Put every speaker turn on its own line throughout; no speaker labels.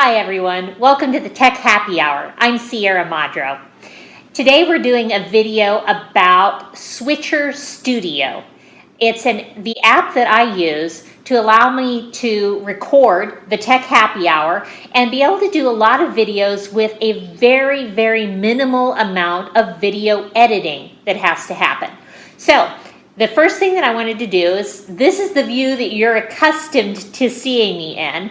Hi everyone, welcome to the Tech Happy Hour. I'm Sierra Madro. Today we're doing a video about Switcher Studio. It's the app that I use to allow me to record the Tech Happy Hour and be able to do a lot of videos with a very minimal amount of video editing that has to happen. So the first thing that I wanted to do is, this is the view that you're accustomed to seeing me in.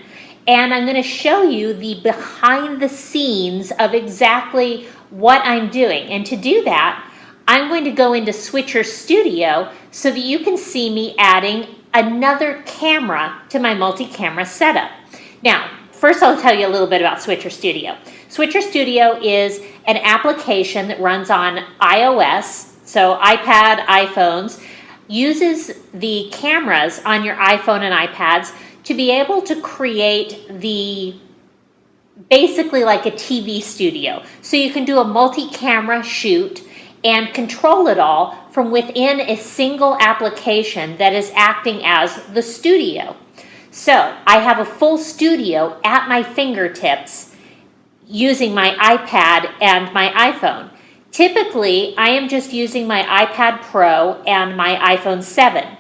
And I'm going to show you the behind the scenes of exactly what I'm doing. And to do that, I'm going to go into Switcher Studio so that you can see me adding another camera to my multi-camera setup. Now, first I'll tell you a little bit about Switcher Studio. Switcher Studio is an application that runs on iOS, so iPad, iPhones, uses the cameras on your iPhone and iPads to be able to create basically like a TV studio. So you can do a multi-camera shoot and control it all from within a single application that is acting as the studio. So I have a full studio at my fingertips using my iPad and my iPhone. Typically, I am just using my iPad Pro and my iPhone 7.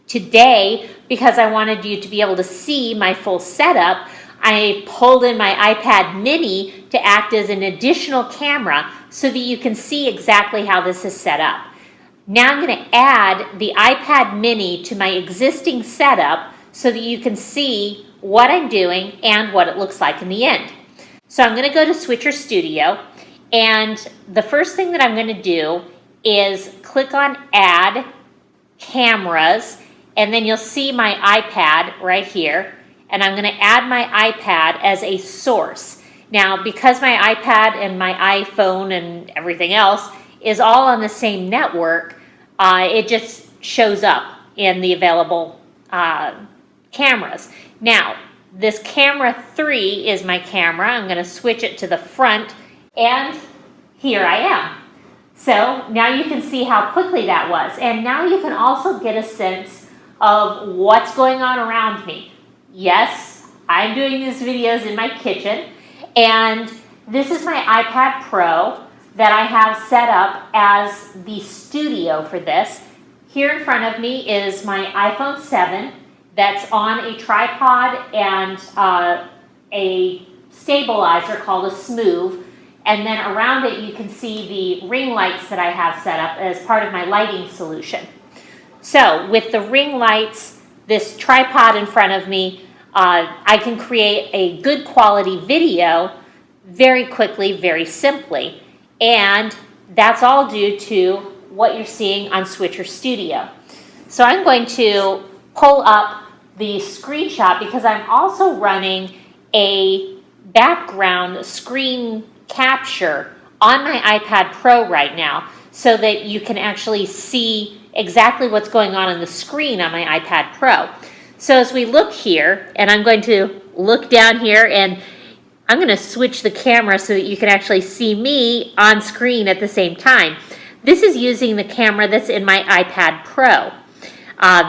Today, because I wanted you to be able to see my full setup, I pulled in my iPad mini to act as an additional camera so that you can see exactly how this is set up. Now I'm going to add the iPad mini to my existing setup so that you can see what I'm doing and what it looks like in the end. So I'm going to go to Switcher Studio, and the first thing that I'm going to do is click on Add Cameras, and then you'll see my iPad right here, and I'm going to add my iPad as a source. Now, because my iPad and my iPhone and everything else is all on the same network, it just shows up in the available cameras. Now, this camera 3 is my camera. I'm going to switch it to the front, and here I am. So now you can see how quickly that was. And now you can also get a sense of what's going on around me. Yes, I'm doing these videos in my kitchen, and this is my iPad Pro that I have set up as the studio for this. Here in front of me is my iPhone 7 that's on a tripod and a stabilizer called a Smooth, and then around it you can see the ring lights that I have set up as part of my lighting solution. So with the ring lights, this tripod in front of me, I can create a good quality video very quickly, very simply. And that's all due to what you're seeing on Switcher Studio. So I'm going to pull up the screenshot because I'm also running a background screen capture on my iPad Pro right now so that you can actually see exactly what's going on the screen on my iPad Pro. So as we look here, and I'm going to look down here, and I'm going to switch the camera so that you can actually see me on screen at the same time. This is using the camera that's in my iPad Pro,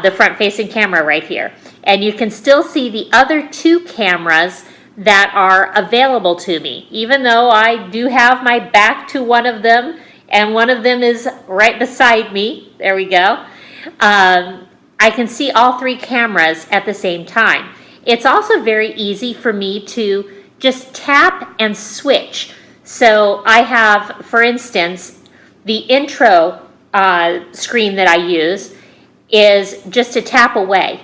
the front-facing camera right here. And you can still see the other two cameras that are available to me, even though I do have my back to one of them, and one of them is right beside me. There we go. I can see all three cameras at the same time. It's also very easy for me to just tap and switch. So I have, for instance, the intro screen that I use is just a tap away.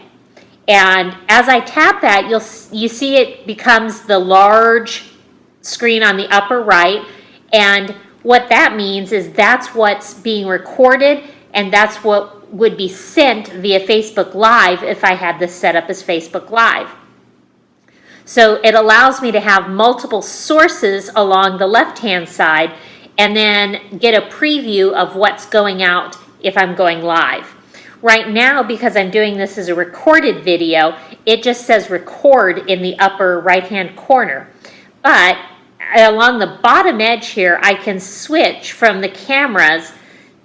And as I tap that, you see it becomes the large screen on the upper right. And what that means is that's what's being recorded, and that's what would be sent via Facebook Live if I had this set up as Facebook Live. So it allows me to have multiple sources along the left-hand side and then get a preview of what's going out if I'm going live. Right now, because I'm doing this as a recorded video, it just says record in the upper right-hand corner. But along the bottom edge here, I can switch from the cameras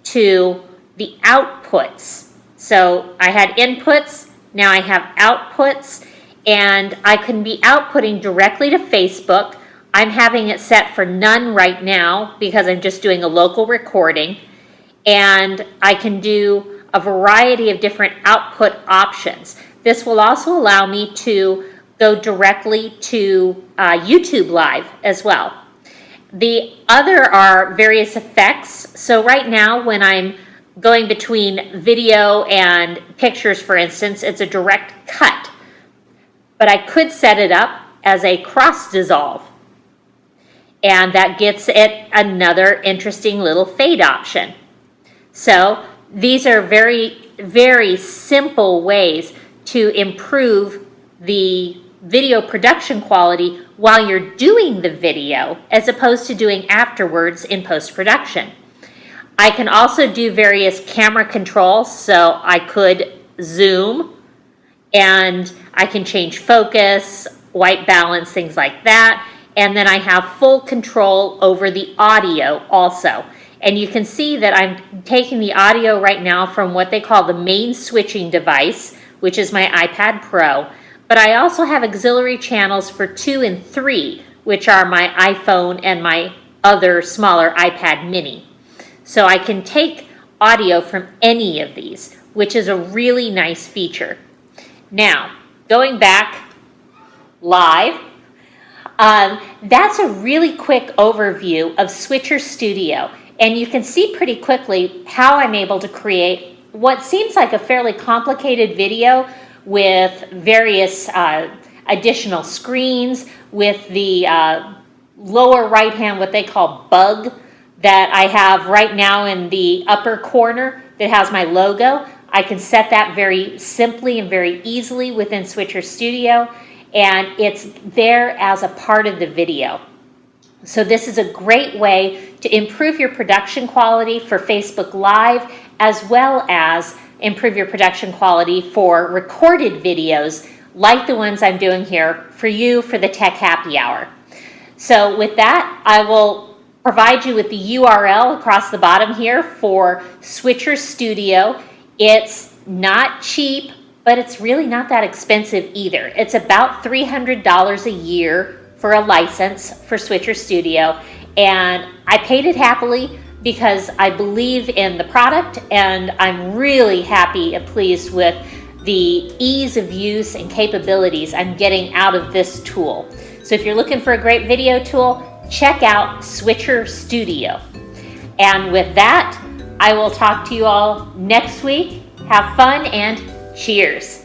to the outputs. So I had inputs, now I have outputs, and I can be outputting directly to Facebook. I'm having it set for none right now because I'm just doing a local recording, and I can do a variety of different output options. This will also allow me to go directly to YouTube Live as well. The other are various effects. So right now when I'm going between video and pictures, for instance, it's a direct cut. But I could set it up as a cross dissolve. And that gets it another interesting little fade option. So these are very, very simple ways to improve the video production quality while you're doing the video, as opposed to doing afterwards in post-production. I can also do various camera controls, so I could zoom, and I can change focus, white balance, things like that, and then I have full control over the audio also. And you can see that I'm taking the audio right now from what they call the main switching device, which is my iPad Pro. But I also have auxiliary channels for 2 and 3, which are my iPhone and my other smaller iPad mini. So I can take audio from any of these, which is a really nice feature. Now, going back live, that's a really quick overview of Switcher Studio. And you can see pretty quickly how I'm able to create what seems like a fairly complicated video with various additional screens, with the lower right hand, what they call bug, that I have right now in the upper corner that has my logo. I can set that very simply and very easily within Switcher Studio, and it's there as a part of the video. So this is a great way to improve your production quality for Facebook Live, as well as improve your production quality for recorded videos like the ones I'm doing here for you for the Tech Happy Hour. So with that, I will provide you with the URL across the bottom here for Switcher Studio. It's not cheap, but it's really not that expensive either. It's about $300 a year for a license for Switcher Studio, and I paid it happily because I believe in the product, and I'm really happy and pleased with the ease of use and capabilities I'm getting out of this tool. So if you're looking for a great video tool, check out Switcher Studio. And with that, I will talk to you all next week. Have fun and cheers.